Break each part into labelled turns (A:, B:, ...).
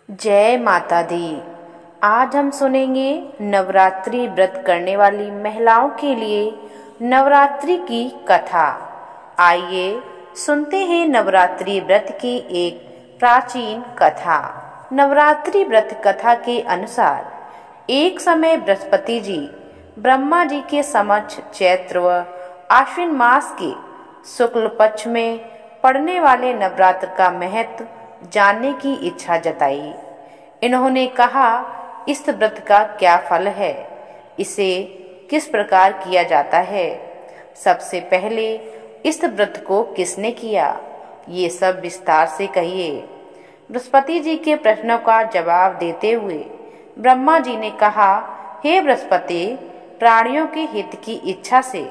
A: जय माता दी। आज हम सुनेंगे नवरात्रि व्रत करने वाली महिलाओं के लिए नवरात्रि की कथा। आइए सुनते हैं नवरात्रि व्रत की एक प्राचीन कथा। नवरात्रि व्रत कथा के अनुसार एक समय बृहस्पति जी ब्रह्मा जी के समक्ष चैत्र व आश्विन मास के शुक्ल पक्ष में पड़ने वाले नवरात्र का महत्व जानने की इच्छा जताई। इन्होंने कहा, इस व्रत का क्या फल है, इसे किस प्रकार किया जाता है, सबसे पहले इस व्रत को किसने किया, ये सब विस्तार से कहिए। बृहस्पति जी के प्रश्नों का जवाब देते हुए ब्रह्मा जी ने कहा, हे बृहस्पति, प्राणियों के हित की इच्छा से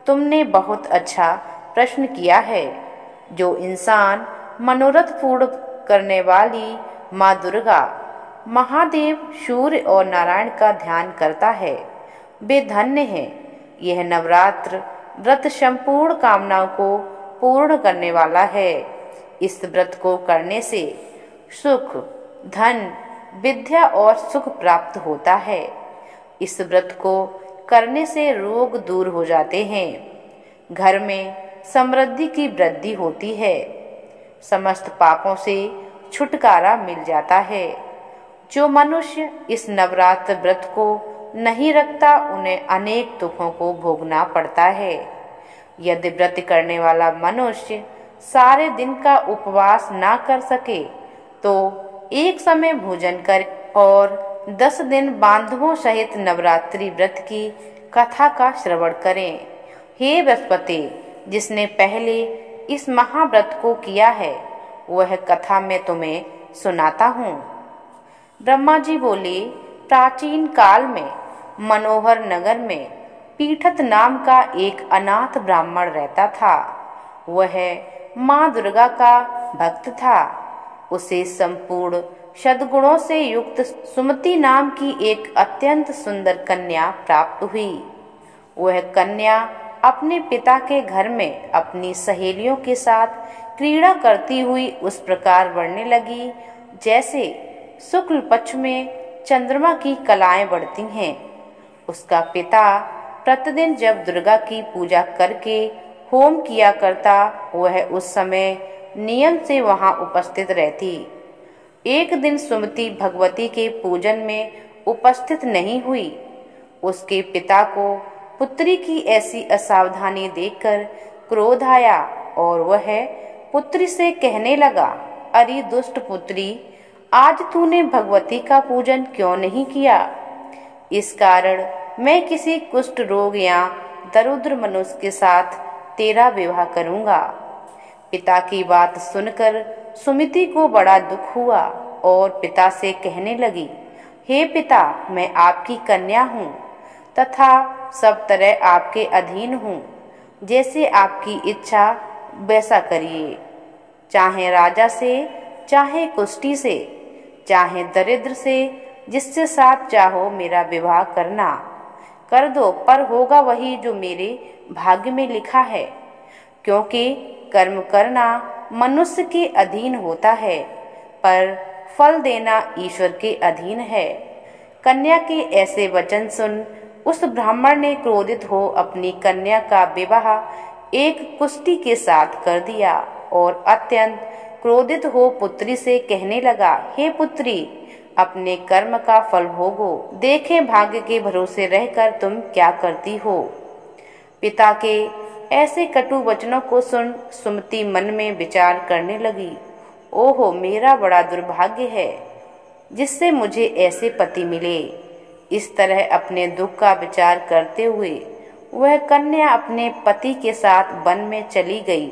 A: तुमने बहुत अच्छा प्रश्न किया है। जो इंसान मनोरथ पूर्ण करने वाली माँ दुर्गा, महादेव, सूर्य और नारायण का ध्यान करता है, वे धन्य हैं। यह नवरात्र व्रत संपूर्ण कामनाओं को पूर्ण करने वाला है। इस व्रत को करने से सुख, धन, विद्या और सुख प्राप्त होता है। इस व्रत को करने से रोग दूर हो जाते हैं, घर में समृद्धि की वृद्धि होती है, समस्त पापों से छुटकारा मिल जाता है। जो मनुष्य इस नवरात्र व्रत को नहीं रखता, उन्हें अनेक दुखों को भोगना पड़ता है। यदि व्रत करने वाला मनुष्य सारे दिन का उपवास ना कर सके तो एक समय भोजन कर और 10 दिन बांधवों सहित नवरात्रि व्रत की कथा का श्रवण करें। हे बृहस्पति, जिसने पहले इस महाव्रत को किया है, वह कथा मैं तुम्हें सुनाता हूँ। ब्रह्मा जी बोले, प्राचीन काल में मनोहर नगर में पीठत नाम का एक अनाथ ब्राह्मण रहता था। वह माँ दुर्गा का भक्त था। उसे संपूर्ण सद्गुणों से युक्त सुमति नाम की एक अत्यंत सुंदर कन्या प्राप्त हुई। वह कन्या अपने पिता के घर में अपनी सहेलियों के साथ क्रीड़ा करती हुई उस प्रकार बढ़ने लगी जैसे शुक्ल पक्ष में चंद्रमा की कलाएं बढ़ती हैं। उसका पिता प्रतिदिन जब दुर्गा की पूजा करके होम किया करता, वह उस समय नियम से वहां उपस्थित रहती। एक दिन सुमति भगवती के पूजन में उपस्थित नहीं हुई। उसके पिता को पुत्री की ऐसी असावधानी देखकर क्रोध आया और वह पुत्री से कहने लगा, अरे दुष्ट पुत्री, आज तूने भगवती का पूजन क्यों नहीं किया? इस कारण मैं किसी कुष्ठ रोग या दरिद्र मनुष्य के साथ तेरा विवाह करूंगा। पिता की बात सुनकर सुमति को बड़ा दुख हुआ और पिता से कहने लगी, हे पिता, मैं आपकी कन्या हूँ तथा सब तरह आपके अधीन हूँ। जैसे आपकी इच्छा वैसा करिए। चाहे राजा से, चाहे कुष्ठी से, चाहे दरिद्र से, जिससे साथ चाहो मेरा विवाह करना कर दो, पर होगा वही जो मेरे भाग्य में लिखा है। क्योंकि कर्म करना मनुष्य के अधीन होता है, पर फल देना ईश्वर के अधीन है। कन्या के ऐसे वचन सुन उस ब्राह्मण ने क्रोधित हो अपनी कन्या का विवाह एक कुष्ठी के साथ कर दिया और अत्यंत क्रोधित हो पुत्री से कहने लगा, हे पुत्री, अपने कर्म का फल भोगो, देखें भाग्य के भरोसे रहकर तुम क्या करती हो। पिता के ऐसे कटु वचनों को सुन सुमति मन में विचार करने लगी, ओहो, मेरा बड़ा दुर्भाग्य है जिससे मुझे ऐसे पति मिले। इस तरह अपने दुख का विचार करते हुए वह कन्या अपने पति के साथ वन में चली गई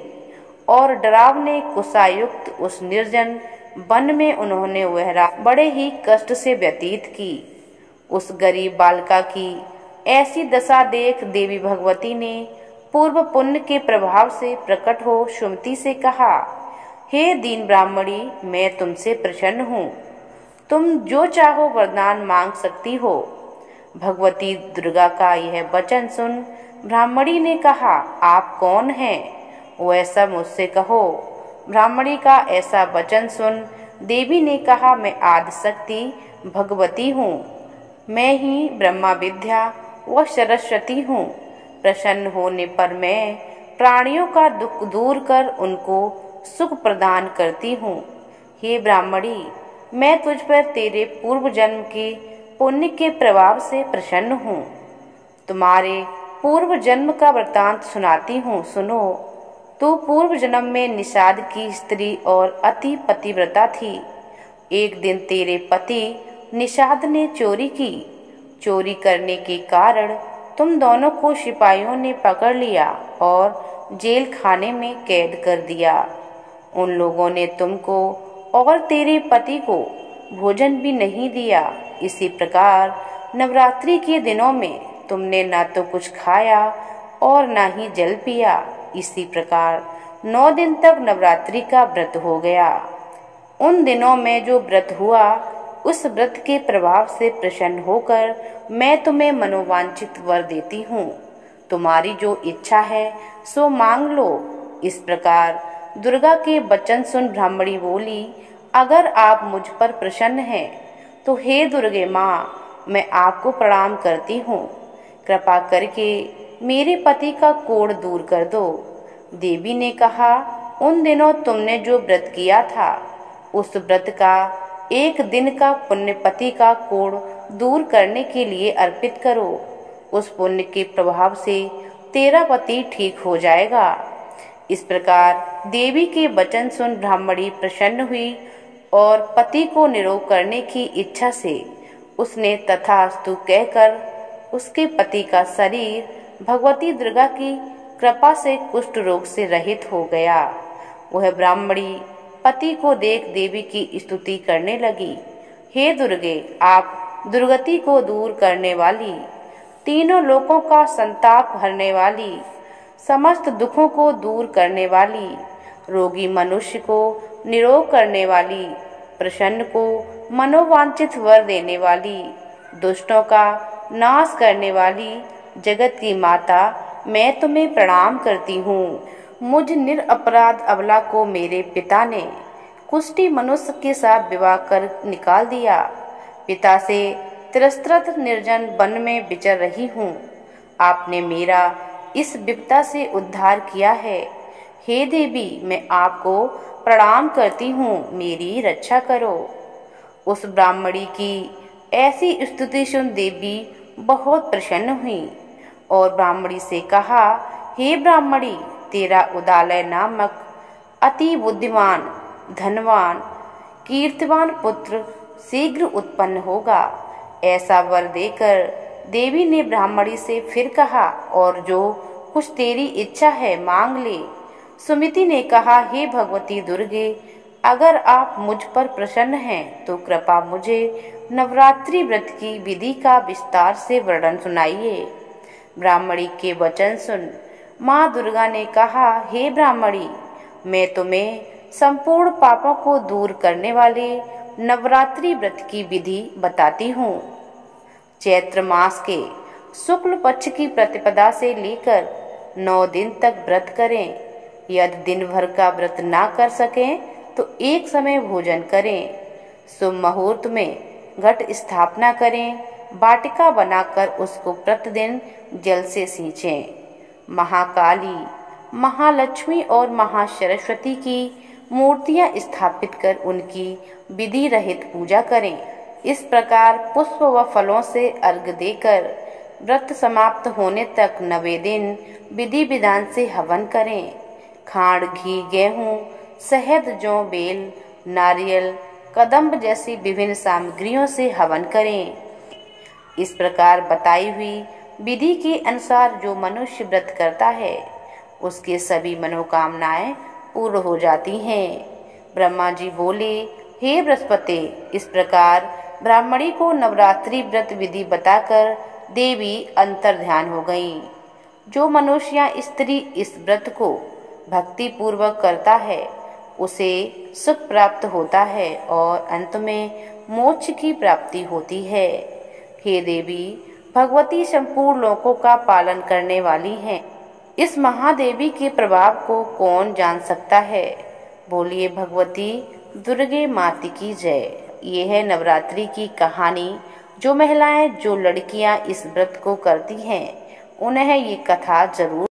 A: और डरावने कुशायुक्त उस निर्जन वन में उन्होंने वह रात बड़े ही कष्ट से व्यतीत की। उस गरीब बालिका की ऐसी दशा देख देवी भगवती ने पूर्व पुण्य के प्रभाव से प्रकट हो सुमति से कहा, हे दीन ब्राह्मणी, मैं तुमसे प्रसन्न हूँ, तुम जो चाहो वरदान मांग सकती हो। भगवती दुर्गा का यह वचन सुन ब्राह्मणी ने कहा, आप कौन हैं? वह सब मुझसे कहो। ब्राह्मणी का ऐसा वचन सुन देवी ने कहा, मैं आदिशक्ति भगवती हूँ। मैं ही ब्रह्मा विद्या व सरस्वती हूँ। प्रसन्न होने पर मैं प्राणियों का दुख दूर कर उनको सुख प्रदान करती हूँ। हे ब्राह्मणी, मैं तुझ पर तेरे पूर्व जन्म के पुण्य के प्रभाव से प्रसन्न हूँ। तुम्हारे पूर्व जन्म का वृतांत सुनाती हूँ, सुनो। तू पूर्व जन्म में निषाद की स्त्री और अति पतिव्रता थी। एक दिन तेरे पति निषाद ने चोरी की। चोरी करने के कारण तुम दोनों को सिपाहियों ने पकड़ लिया और जेल खाने में कैद कर दिया। उन लोगों ने तुमको और तेरे पति को भोजन भी नहीं दिया। इसी प्रकार नवरात्रि के दिनों में तुमने ना तो कुछ खाया और ना ही जल पिया। इसी प्रकार 9 दिन तक नवरात्रि का व्रत हो गया। उन दिनों में जो व्रत हुआ, उस व्रत के प्रभाव से प्रसन्न होकर मैं तुम्हें मनोवांछित वर देती हूँ। तुम्हारी जो इच्छा है सो मांग लो। इस प्रकार दुर्गा के वचन सुन ब्राह्मणी बोली, अगर आप मुझ पर प्रसन्न हैं तो हे दुर्गे माँ, मैं आपको प्रणाम करती हूँ। कृपा करके मेरे पति का कोढ़ दूर कर दो। देवी ने कहा, उन दिनों तुमने जो व्रत किया था, उस व्रत का एक दिन का पुण्य पति का कोढ़ दूर करने के लिए अर्पित करो। उस पुण्य के प्रभाव से तेरा पति ठीक हो जाएगा। इस प्रकार देवी के वचन सुन ब्राह्मणी प्रसन्न हुई और पति को निरोग करने की इच्छा से उसने तथास्तु कहकर उसके पति का शरीर भगवती दुर्गा की कृपा से कुष्ठ रोग से रहित हो गया। वह ब्राह्मणी पति को देख देवी की स्तुति करने लगी। हे दुर्गे, आप दुर्गति को दूर करने वाली, तीनों लोकों का संताप हरने वाली, समस्त दुखों को दूर करने वाली, रोगी मनुष्य को निरोग करने वाली, प्रसन्न को मनोवांछित वर देने वाली, दुष्टों का नाश करने वाली, जगत की माता, मैं तुम्हें प्रणाम करती हूँ। मुझ निरपराध अबला को मेरे पिता ने कुष्ठी मनुष्य के साथ विवाह कर निकाल दिया। पिता से तिरस्कृत निर्जन वन में विचर रही हूँ। आपने मेरा इस विपदा से उद्धार किया है। हे देवी, मैं आपको प्रणाम करती हूँ, मेरी रक्षा करो। उस ब्राह्मणी की ऐसी स्तुति सुन देवी बहुत प्रसन्न हुई और ब्राह्मणी से कहा, हे ब्राह्मणी, तेरा उदालय नामक अति बुद्धिमान, धनवान, कीर्तिवान पुत्र शीघ्र उत्पन्न होगा। ऐसा वर देकर देवी ने ब्राह्मणी से फिर कहा, और जो कुछ तेरी इच्छा है मांग ले। सुमिति ने कहा, हे भगवती दुर्गे, अगर आप मुझ पर प्रसन्न हैं तो कृपा मुझे नवरात्रि व्रत की विधि का विस्तार से वर्णन सुनाइए। ब्राह्मणी के वचन सुन माँ दुर्गा ने कहा, हे ब्राह्मणी, मैं तुम्हें संपूर्ण पापों को दूर करने वाले नवरात्रि व्रत की विधि बताती हूँ। चैत्र मास के शुक्ल पक्ष की प्रतिपदा से लेकर 9 दिन तक व्रत करें। यदि दिन भर का व्रत ना कर सकें तो एक समय भोजन करें। शुभ मुहूर्त में घट स्थापना करें। वाटिका बनाकर उसको प्रतिदिन जल से सींचें। महाकाली, महालक्ष्मी और महासरस्वती की मूर्तियां स्थापित कर उनकी विधि रहित पूजा करें। इस प्रकार पुष्प व फलों से अर्घ्य देकर व्रत समाप्त होने तक 9वें दिन विधि विधान से हवन करें। खांड, घी, गेहूँ, शहद, जौ, बेल, नारियल, कदम्ब जैसी विभिन्न सामग्रियों से हवन करें। इस प्रकार बताई हुई विधि के अनुसार जो मनुष्य व्रत करता है उसके सभी मनोकामनाएं पूर्ण हो जाती हैं। ब्रह्मा जी बोले, हे बृहस्पति, इस प्रकार ब्राह्मणी को नवरात्रि व्रत विधि बताकर देवी अंतर ध्यान हो गई। जो मनुष्य या स्त्री इस व्रत को भक्ति पूर्वक करता है उसे सुख प्राप्त होता है और अंत में मोक्ष की प्राप्ति होती है। हे देवी, भगवती संपूर्ण लोकों का पालन करने वाली हैं। इस महादेवी के प्रभाव को कौन जान सकता है? बोलिए भगवती दुर्गे माता की जय। ये है नवरात्रि की कहानी। जो महिलाएं, जो लड़कियां इस व्रत को करती हैं, उन्हें ये कथा जरूर